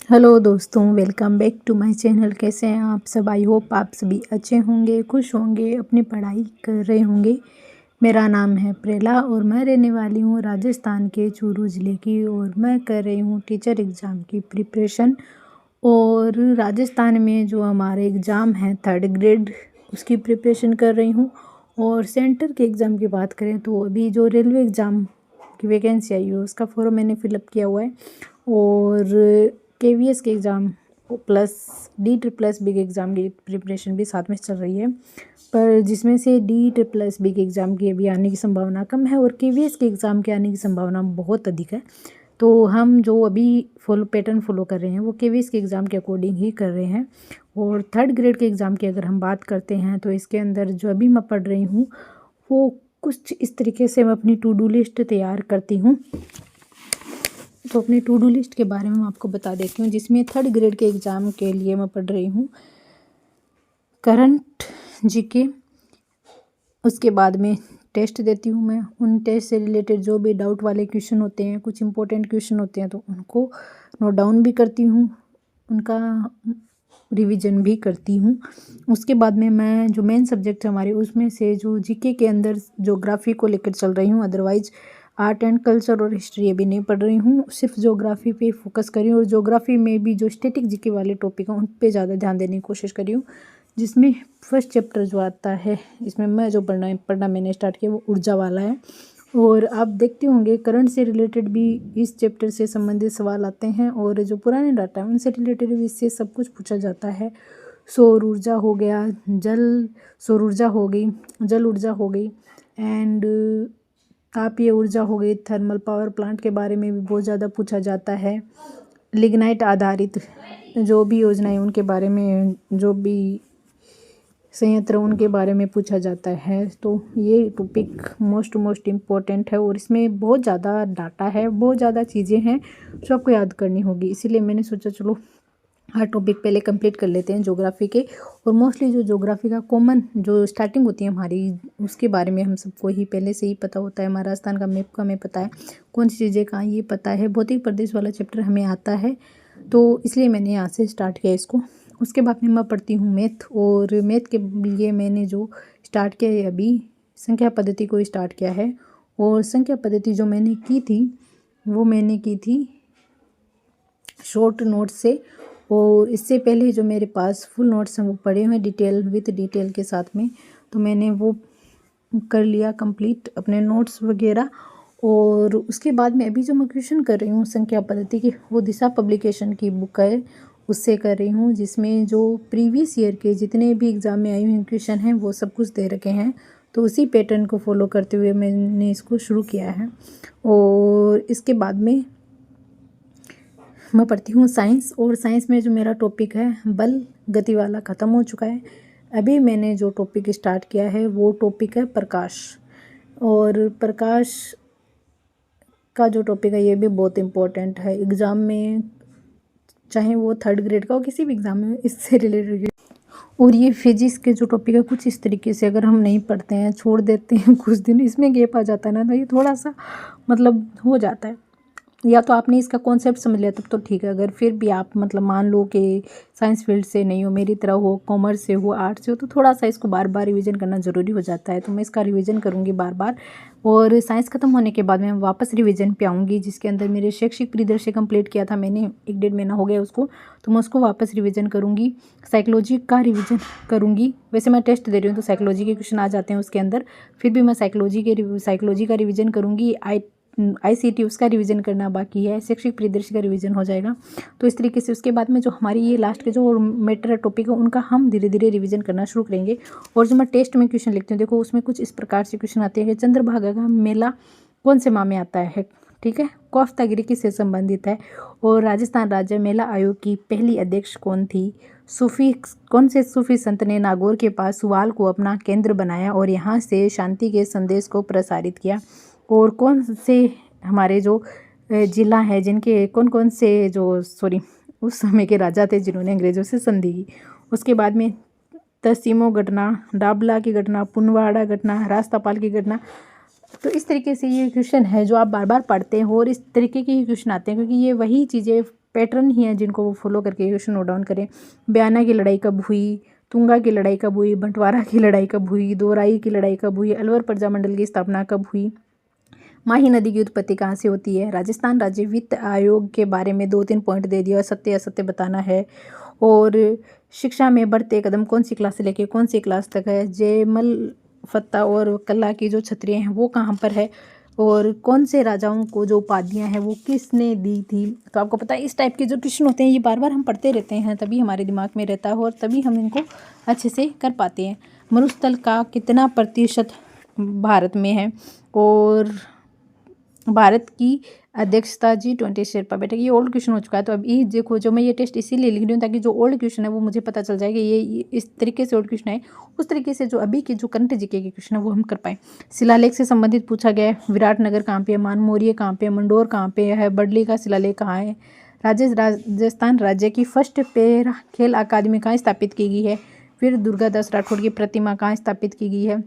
Hello दोस्तों, welcome back to my channel. कैसे हैं आप सब? आई होप आप सभी अच्छे होंगे, खुश होंगे, अपनी पढ़ाई कर रहे होंगे। मेरा नाम है प्रेला और मैं रहने वाली हूँ राजस्थान के चूरू ज़िले की और मैं कर रही हूँ टीचर एग्ज़ाम की प्रिपरेशन। और राजस्थान में जो हमारे एग्ज़ाम है 3rd ग्रेड, उसकी प्रिपरेशन कर रही हूँ। और सेंटर के एग्ज़ाम की बात करें तो अभी जो रेलवे एग्ज़ाम की वैकेंसी आई है उसका फॉर्म मैंने फिलअप किया हुआ है। और केवीएस के एग्ज़ाम प्लस D++ एग्ज़ाम की प्रिपरेशन भी साथ में चल रही है, पर जिसमें से D++ एग्ज़ाम के अभी आने की संभावना कम है और केवीएस के एग्ज़ाम के आने की संभावना बहुत अधिक है। तो हम जो अभी पैटर्न फॉलो कर रहे हैं वो केवीएस के एग्ज़ाम के अकॉर्डिंग ही कर रहे हैं। और 3rd ग्रेड के एग्ज़ाम की अगर हम बात करते हैं तो इसके अंदर जो अभी मैं पढ़ रही हूँ वो कुछ इस तरीके से मैं अपनी टू डू लिस्ट तैयार करती हूँ। तो अपनी टू डू लिस्ट के बारे में मैं आपको बता देती हूँ, जिसमें 3rd ग्रेड के एग्ज़ाम के लिए मैं पढ़ रही हूँ करंट जीके। उसके बाद में टेस्ट देती हूँ मैं। उन टेस्ट से रिलेटेड जो भी डाउट वाले क्वेश्चन होते हैं, कुछ इंपॉर्टेंट क्वेश्चन होते हैं, तो उनको नोट डाउन भी करती हूँ, उनका रिवीजन भी करती हूँ। उसके बाद में मैं जो मेन सब्जेक्ट है हमारे उसमें से जो जीके के अंदर ज्योग्राफी को लेकर चल रही हूँ। अदरवाइज आर्ट एंड कल्चर और हिस्ट्री अभी नहीं पढ़ रही हूँ, सिर्फ ज्योग्राफी पे फोकस करी हूँ। और ज्योग्राफी में भी जो स्टैटिक जीके वाले टॉपिक हैं उन पे ज़्यादा ध्यान देने की कोशिश करी हूँ, जिसमें फर्स्ट चैप्टर जो आता है इसमें मैं जो पढ़ना मैंने स्टार्ट किया वो ऊर्जा वाला है। और आप देखते होंगे करंट से रिलेटेड भी इस चैप्टर से संबंधित सवाल आते हैं और जो पुराने डाटा है उनसे रिलेटेड भी इससे सब कुछ पूछा जाता है। सौर ऊर्जा हो गया, सौर ऊर्जा हो गई, जल ऊर्जा हो गई, एंड तापीय ऊर्जा हो गई, थर्मल पावर प्लांट के बारे में भी बहुत ज़्यादा पूछा जाता है। लिग्नाइट आधारित जो भी योजनाएं उनके बारे में, जो भी संयंत्र उनके बारे में पूछा जाता है। तो ये टॉपिक मोस्ट इम्पोर्टेंट है और इसमें बहुत ज़्यादा डाटा है, बहुत ज़्यादा चीज़ें हैं जो आपको याद करनी होगी। इसीलिए मैंने सोचा चलो हर टॉपिक पहले कंप्लीट कर लेते हैं ज्योग्राफी के। और मोस्टली जो ज्योग्राफी का कॉमन जो स्टार्टिंग होती है हमारी, उसके बारे में हम सबको ही पहले से ही पता होता है। हमारा राजस्थान का मैप का हमें पता है, कौन सी चीज़ें कहाँ, ये पता है। भौतिक प्रदेश वाला चैप्टर हमें आता है, तो इसलिए मैंने यहाँ से स्टार्ट किया इसको। उसके बाद में मैं पढ़ती हूँ मैथ, और मैथ के लिए मैंने जो स्टार्ट किया है अभी संख्या पद्धति को स्टार्ट किया है। और संख्या पद्धति जो मैंने की थी वो मैंने की थी शॉर्ट नोट से, और इससे पहले जो मेरे पास फुल नोट्स हैं वो पढ़े हुए डिटेल विथ डिटेल के साथ में, तो मैंने वो कर लिया कंप्लीट अपने नोट्स वगैरह। और उसके बाद में अभी जो मैं क्वेश्चन कर रही हूँ संख्या पद्धति की, वो दिशा पब्लिकेशन की बुक है उससे कर रही हूँ, जिसमें जो प्रीवियस ईयर के जितने भी एग्ज़ाम में आई हुई क्वेश्चन हैं वो सब कुछ दे रखे हैं। तो उसी पैटर्न को फॉलो करते हुए मैंने इसको शुरू किया है। और इसके बाद में मैं पढ़ती हूँ साइंस, और साइंस में जो मेरा टॉपिक है बल गति वाला ख़त्म हो चुका है। अभी मैंने जो टॉपिक स्टार्ट किया है वो टॉपिक है प्रकाश। और प्रकाश का जो टॉपिक है ये भी बहुत इम्पोर्टेंट है एग्ज़ाम में, चाहे वो 3rd ग्रेड का हो, किसी भी एग्ज़ाम में इससे रिलेटेड। और ये फिजिक्स के जो टॉपिक है कुछ इस तरीके से अगर हम नहीं पढ़ते हैं, छोड़ देते हैं, कुछ दिन इसमें गैप आ जाता है ना, तो ये थोड़ा सा मतलब हो जाता है। या तो आपने इसका कॉन्सेप्ट समझ लिया तब तो ठीक है, अगर फिर भी आप मतलब मान लो कि साइंस फील्ड से नहीं हो, मेरी तरह हो, कॉमर्स से हो, आर्ट्स से हो, तो थोड़ा सा इसको बार बार रिवीजन करना ज़रूरी हो जाता है। तो मैं इसका रिवीजन करूँगी बार बार। और साइंस ख़त्म होने के बाद मैं वापस रिवीजन पे आऊँगी, जिसके अंदर मेरे शैक्षिक परिदृश्य कंप्लीट किया था मैंने, 1-1.5 महीना हो गया उसको, तो मैं उसको वापस रिवीजन करूँगी। साइकोलॉजी का रिवीजन करूँगी। वैसे मैं टेस्ट दे रही हूँ तो साइकोलॉजी के क्वेश्चन आ जाते हैं उसके अंदर, फिर भी मैं साइकोलॉजी का रिवीजन करूँगी। ICT उसका रिवीजन करना बाकी है, शैक्षिक परिदृश्य का रिवीजन हो जाएगा। तो इस तरीके से उसके बाद में जो हमारी ये लास्ट के जो मैटर टॉपिक है उनका हम धीरे धीरे रिवीजन करना शुरू करेंगे। और जो मैं टेस्ट में क्वेश्चन लिखती हूँ, देखो उसमें कुछ इस प्रकार से क्वेश्चन आते हैं कि चंद्रभागा का मेला कौन से माह में आता है, ठीक है, कोफ्तागिरी किससे संबंधित है, और राजस्थान राज्य मेला आयोग की पहली अध्यक्ष कौन थी, कौन से सूफी संत ने नागौर के पास सुवाल को अपना केंद्र बनाया और यहाँ से शांति के संदेश को प्रसारित किया, और कौन से हमारे जो जिला है जिनके कौन से उस समय के राजा थे जिन्होंने अंग्रेज़ों से संधि की। उसके बाद में तसीमो घटना, डाबला की घटना, पुनवाड़ा घटना, राजपाल की घटना। तो इस तरीके से ये क्वेश्चन है जो आप बार बार पढ़ते हैं और इस तरीके के ही क्वेश्चन आते हैं, क्योंकि ये वही चीज़ें पैटर्न ही हैं जिनको वो फॉलो करके क्वेश्चन नोट डाउन करें। बयाना की लड़ाई कब हुई, तुंगा की लड़ाई कब हुई, बंटवारा की लड़ाई कब हुई, दोराई की लड़ाई कब हुई, अलवर प्रजामंडल की स्थापना कब हुई, माही नदी की उत्पत्ति कहाँ से होती है, राजस्थान राज्य वित्त आयोग के बारे में 2-3 पॉइंट दे दिया, सत्य असत्य बताना है। और शिक्षा में बढ़ते कदम कौन सी क्लास से लेके कौन सी क्लास तक है, जयमल फत्ता और कला की जो छतरियाँ हैं वो कहाँ पर है, और कौन से राजाओं को जो उपाधियाँ हैं वो किसने दी थी। तो आपको पता है इस टाइप के जो क्वेश्चन होते हैं ये बार बार हम पढ़ते रहते हैं, तभी हमारे दिमाग में रहता है और तभी हम इनको अच्छे से कर पाते हैं। मरुस्थल का कितना प्रतिशत भारत में है, और भारत की अध्यक्षता G20 शेरपा बैठक, ये ओल्ड क्वेश्चन हो चुका है। तो अब ये देखो, जो मैं ये टेस्ट इसीलिए लिख रही हूँ ताकि जो ओल्ड क्वेश्चन है वो मुझे पता चल जाए कि ये इस तरीके से ओल्ड क्वेश्चन है, उस तरीके से जो अभी के जो करंट जीके के क्वेश्चन है वो हम कर पाएँ। शिलालेख से संबंधित पूछा गया है, विराटनगर कहाँ पे है, मानमोरिय कहाँ पे है, मंडोर कहाँ पे है, बडली का शिलालेख कहाँ है, राजस्थान राज्य की फर्स्ट पैरा खेल अकादमी कहाँ स्थापित की गई है, फिर दुर्गादास राठौड़ की प्रतिमा कहाँ स्थापित की गई है,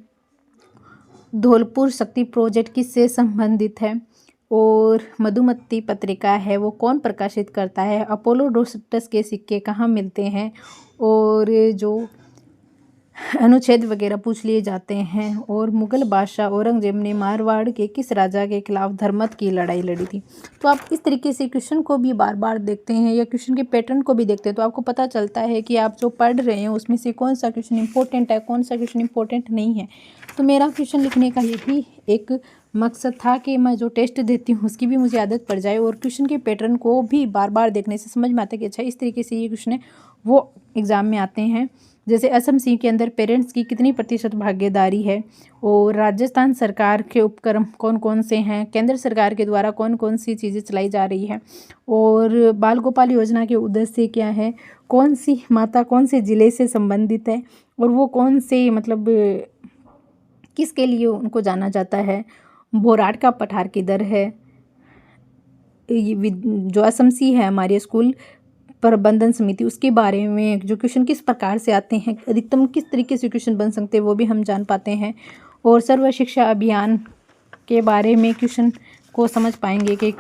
धौलपुर शक्ति प्रोजेक्ट किससे संबंधित है, और मधुमती पत्रिका है वो कौन प्रकाशित करता है, अपोलोडोरस के सिक्के कहाँ मिलते हैं, और जो अनुच्छेद वगैरह पूछ लिए जाते हैं। और मुगल बादशाह औरंगजेब ने मारवाड़ के किस राजा के खिलाफ धर्मत की लड़ाई लड़ी थी। तो आप इस तरीके से क्वेश्चन को भी बार बार देखते हैं या क्वेश्चन के पैटर्न को भी देखते हैं तो आपको पता चलता है कि आप जो पढ़ रहे हैं उसमें से कौन सा क्वेश्चन इंपॉर्टेंट है, कौन सा क्वेश्चन इंपॉर्टेंट नहीं है। तो मेरा क्वेश्चन लिखने का यही एक मकसद था कि मैं जो टेस्ट देती हूँ उसकी भी मुझे आदत पड़ जाए और क्वेश्चन के पैटर्न को भी बार बार देखने से समझ में आता है कि अच्छा इस तरीके से ये क्वेश्चन है वो एग्ज़ाम में आते हैं। जैसे असम सिंह के अंदर पेरेंट्स की कितनी प्रतिशत भागीदारी है, और राजस्थान सरकार के उपक्रम कौन कौन से हैं, केंद्र सरकार के द्वारा कौन कौन सी चीज़ें चलाई जा रही है, और बाल गोपाल योजना के उद्देश्य क्या है, कौन सी माता कौन से ज़िले से संबंधित है, और वो कौन से मतलब किसके लिए उनको जाना जाता है, बोराट का पठार किधर है, जो असम सिंह है हमारे स्कूल प्रबंधन समिति उसके बारे में जो क्वेश्चन किस प्रकार से आते हैं, अधिकतम किस तरीके से क्वेश्चन बन सकते हैं वो भी हम जान पाते हैं। और सर्व शिक्षा अभियान के बारे में क्वेश्चन को समझ पाएंगे कि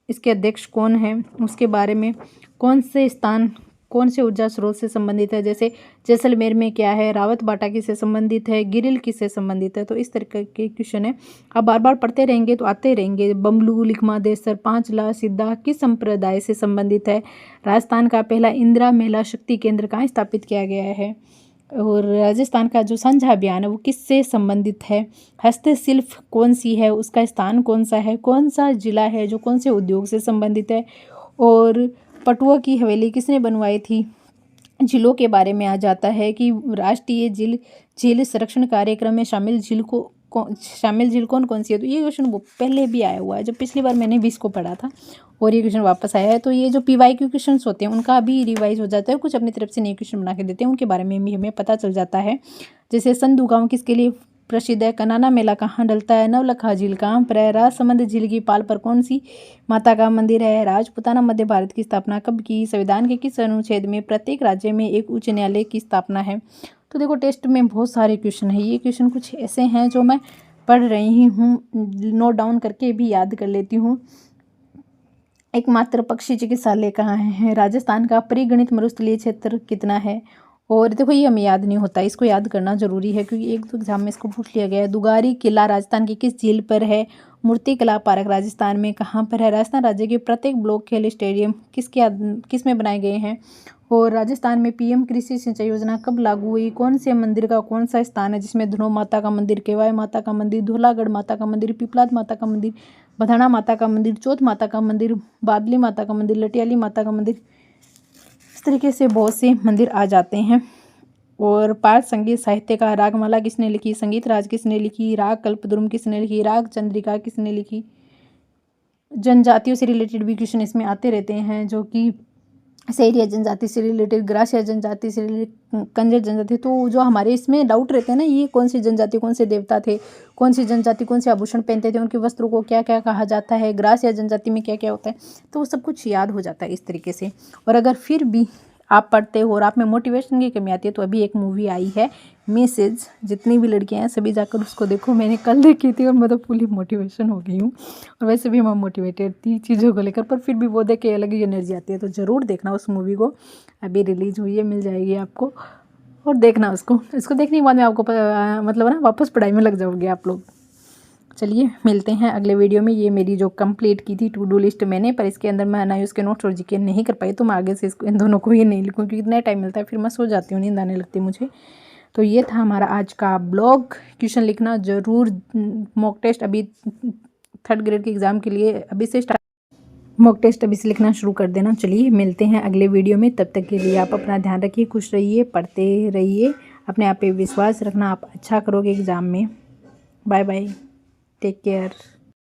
इसके अध्यक्ष कौन है, उसके बारे में कौन से स्थान कौन से ऊर्जा स्रोत से संबंधित है, जैसे जैसलमेर में क्या है, रावत बाटा किससे संबंधित है, गिरिल किससे संबंधित है। तो इस तरह के क्वेश्चन है, आप बार बार पढ़ते रहेंगे तो आते रहेंगे। बमलू लिखमा देसर पांचला सिद्धा किस संप्रदाय से संबंधित है, राजस्थान का पहला इंदिरा महिला शक्ति केंद्र कहाँ स्थापित किया गया है, और राजस्थान का जो साझा अभियान है वो किससे संबंधित है, हस्तशिल्प कौन सी है, उसका स्थान कौन सा है, कौन सा जिला है जो कौन से उद्योग से संबंधित है, और पटुआ की हवेली किसने बनवाई थी। झीलों के बारे में आ जाता है कि राष्ट्रीय झील संरक्षण कार्यक्रम में शामिल झील कौन कौन सी है। तो ये क्वेश्चन वो पहले भी आया हुआ है, जब पिछली बार मैंने भी इसको पढ़ा था और ये क्वेश्चन वापस आया है। तो ये जो PYQ क्वेश्चन होते हैं उनका भी रिवाइज हो जाता है, कुछ अपनी तरफ से नए क्वेश्चन बना के देते हैं, उनके बारे में भी हमें पता चल जाता है। जैसे संधू गाँव किसके लिए प्रसिद्ध है, कनाना मेला कहाँ डलता है, नवलखा झील कहाँ पर है, राजसमंद झील की पाल पर कौन सी माता का मंदिर है, राजपूताना मध्य भारत की स्थापना कब की, संविधान के किस अनुच्छेद में प्रत्येक राज्य में एक उच्च न्यायालय की स्थापना है। तो देखो टेस्ट में बहुत सारे क्वेश्चन है, ये क्वेश्चन कुछ ऐसे हैं जो मैं पढ़ रही हूँ, नोट डाउन करके भी याद कर लेती हूँ। एकमात्र पक्षी चिकित्सालय कहाँ है, राजस्थान का परिगणित मरुस्थलीय क्षेत्र कितना है। और देखो ये हमें याद नहीं होता, इसको याद करना जरूरी है क्योंकि एक दो एग्जाम में इसको पूछ लिया गया है। दुगारी किला राजस्थान की किस झील पर है, मूर्ति कला पार्क राजस्थान में कहाँ पर है, राजस्थान राज्य के प्रत्येक ब्लॉक खेल स्टेडियम किस में बनाए गए हैं, और राजस्थान में PM कृषि सिंचाई योजना कब लागू हुई, कौन से मंदिर का कौन सा स्थान है जिसमें धुनो माता का मंदिर, केवाय माता का मंदिर, धौलागढ़ माता का मंदिर, पिपलाद माता का मंदिर, बधाना माता का मंदिर, चौथ माता का मंदिर, बादली माता का मंदिर, लटियाली माता का मंदिर। इस तरीके से बहुत से मंदिर आ जाते हैं। और पाठ संगीत साहित्य का रागमाला किसने लिखी, संगीत राज किसने लिखी, राग कल्पद्रुम किसने लिखी, राग चंद्रिका किसने लिखी। जनजातियों से रिलेटेड भी क्वेश्चन इसमें आते रहते हैं, जो कि शहरिया जनजाति से रिलेटेड, ग्रासीय जनजाति से रिलेटेड, कंजर जनजाति। तो जो हमारे इसमें डाउट रहते हैं ना, ये कौन सी जनजाति कौन से देवता थे, कौन सी जनजाति कौन से आभूषण पहनते थे, उनके वस्त्रों को क्या क्या कहा जाता है, ग्रासीय जनजाति में क्या क्या होता है, तो वो सब कुछ याद हो जाता है इस तरीके से। और अगर फिर भी आप पढ़ते हो और आप में मोटिवेशन की कमी आती है तो अभी एक मूवी आई है मैसेज, जितनी भी लड़कियां हैं सभी जाकर उसको देखो। मैंने कल देखी थी और मैं तो फुली मोटिवेशन हो गई हूँ, और वैसे भी मैं मोटिवेटेड थी चीज़ों को लेकर, पर फिर भी वो देख के अलग ही एनर्जी आती है। तो ज़रूर देखना उस मूवी को, अभी रिलीज़ हुई है, मिल जाएगी आपको, और देखना उसको देखने के बाद में आपको मतलब ना वापस पढ़ाई में लग जाओगे आप लोग। चलिए मिलते हैं अगले वीडियो में। ये मेरी जो कंप्लीट की थी टू डू लिस्ट मैंने, पर इसके अंदर मैं ना उसके नोट्स और जीके नहीं कर पाई, तो मैं आगे से इसको इन दोनों को ही नहीं लिखूँ क्योंकि इतना टाइम मिलता है, फिर मैं सो जाती हूँ, नींद आने लगती है मुझे। तो ये था हमारा आज का ब्लॉग। क्वेश्चन लिखना ज़रूर, मॉक टेस्ट अभी 3rd ग्रेड के एग्ज़ाम के लिए अभी से मॉक टेस्ट अभी से लिखना शुरू कर देना। चलिए मिलते हैं अगले वीडियो में, तब तक के लिए आप अपना ध्यान रखिए, खुश रहिए, पढ़ते रहिए, अपने आप पे विश्वास रखना, आप अच्छा करोगे एग्ज़ाम में। Bye bye, take care.